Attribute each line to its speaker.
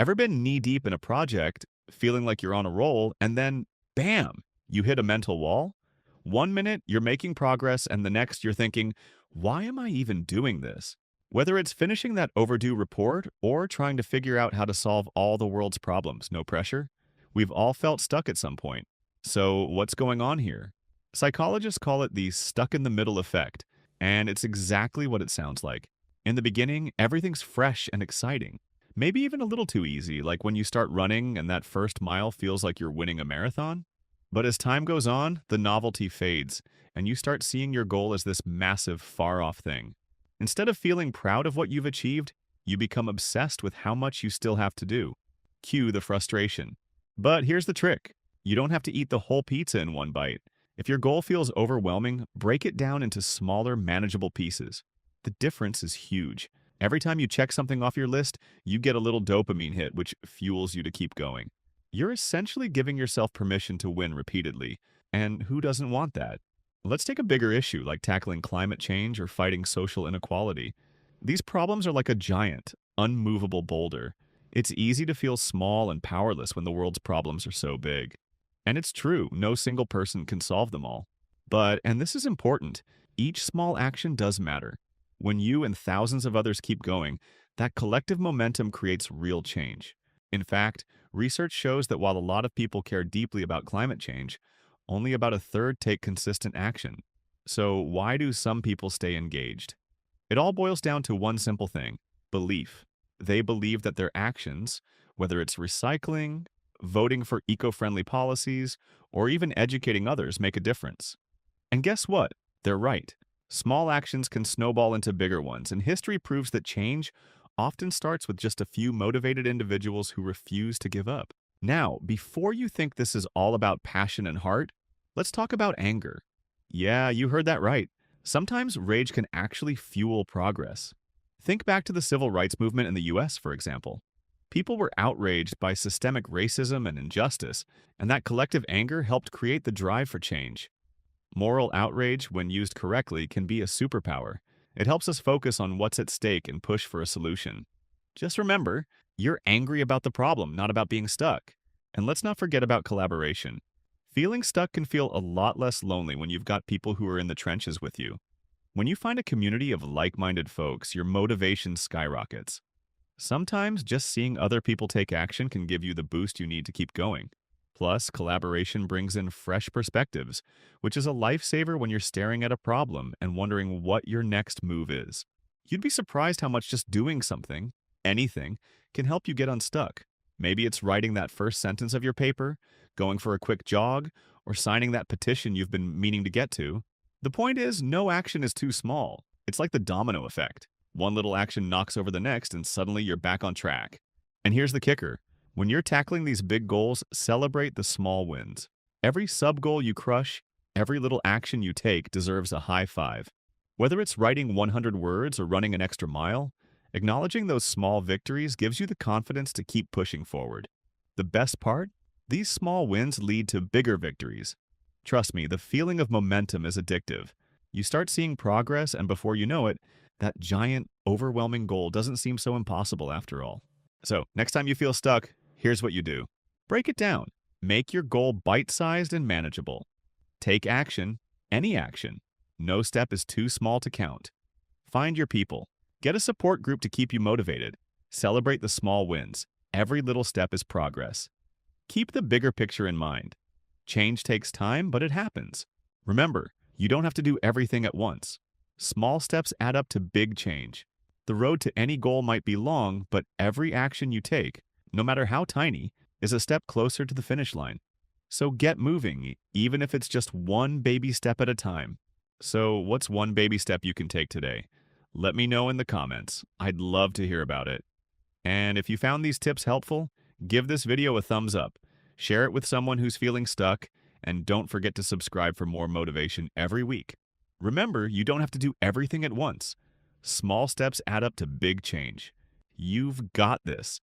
Speaker 1: Ever been knee-deep in a project, feeling like you're on a roll, and then, bam, you hit a mental wall? One minute, you're making progress, and the next, you're thinking, why am I even doing this? Whether it's finishing that overdue report or trying to figure out how to solve all the world's problems, no pressure, we've all felt stuck at some point. So, what's going on here? Psychologists call it the stuck in the middle effect, and it's exactly what it sounds like. In the beginning, everything's fresh and exciting. Maybe even a little too easy, like when you start running and that first mile feels like you're winning a marathon. But as time goes on, the novelty fades, and you start seeing your goal as this massive, far off thing. Instead of feeling proud of what you've achieved, you become obsessed with how much you still have to do. Cue the frustration. But here's the trick: you don't have to eat the whole pizza in one bite. If your goal feels overwhelming, break it down into smaller, manageable pieces. The difference is huge. Every time you check something off your list, you get a little dopamine hit, which fuels you to keep going. You're essentially giving yourself permission to win repeatedly, and who doesn't want that? Let's take a bigger issue like tackling climate change or fighting social inequality. These problems are like a giant, unmovable boulder. It's easy to feel small and powerless when the world's problems are so big. And it's true, no single person can solve them all. But, and this is important, each small action does matter. When you and thousands of others keep going, that collective momentum creates real change. In fact, research shows that while a lot of people care deeply about climate change, only about a third take consistent action. So why do some people stay engaged? It all boils down to one simple thing: belief. They believe that their actions, whether it's recycling, voting for eco-friendly policies, or even educating others, make a difference. And guess what? They're right. Small actions can snowball into bigger ones, and history proves that change often starts with just a few motivated individuals who refuse to give up. Now, before you think this is all about passion and heart, let's talk about anger. Yeah, you heard that right. Sometimes rage can actually fuel progress. Think back to the civil rights movement in the US, for example. People were outraged by systemic racism and injustice, and that collective anger helped create the drive for change. Moral outrage, when used correctly, can be a superpower. It helps us focus on what's at stake and push for a solution. Just remember, you're angry about the problem, not about being stuck. And let's not forget about collaboration. Feeling stuck can feel a lot less lonely when you've got people who are in the trenches with you. When you find a community of like-minded folks, your motivation skyrockets. Sometimes just seeing other people take action can give you the boost you need to keep going. Plus, collaboration brings in fresh perspectives, which is a lifesaver when you're staring at a problem and wondering what your next move is. You'd be surprised how much just doing something, anything, can help you get unstuck. Maybe it's writing that first sentence of your paper, going for a quick jog, or signing that petition you've been meaning to get to. The point is, no action is too small. It's like the domino effect. One little action knocks over the next, and suddenly you're back on track. And here's the kicker: when you're tackling these big goals, celebrate the small wins. Every sub-goal you crush, every little action you take deserves a high five. Whether it's writing 100 words or running an extra mile, acknowledging those small victories gives you the confidence to keep pushing forward. The best part? These small wins lead to bigger victories. Trust me, the feeling of momentum is addictive. You start seeing progress, and before you know it, that giant, overwhelming goal doesn't seem so impossible after all. So, next time you feel stuck, here's what you do. Break it down. Make your goal bite-sized and manageable. Take action, any action. No step is too small to count. Find your people. Get a support group to keep you motivated. Celebrate the small wins. Every little step is progress. Keep the bigger picture in mind. Change takes time, but it happens. Remember, you don't have to do everything at once. Small steps add up to big change. The road to any goal might be long, but every action you take, no matter how tiny, is a step closer to the finish line. So get moving, even if it's just one baby step at a time. So what's one baby step you can take today? Let me know in the comments. I'd love to hear about it. And if you found these tips helpful, give this video a thumbs up, share it with someone who's feeling stuck, and don't forget to subscribe for more motivation every week. Remember, you don't have to do everything at once. Small steps add up to big change. You've got this.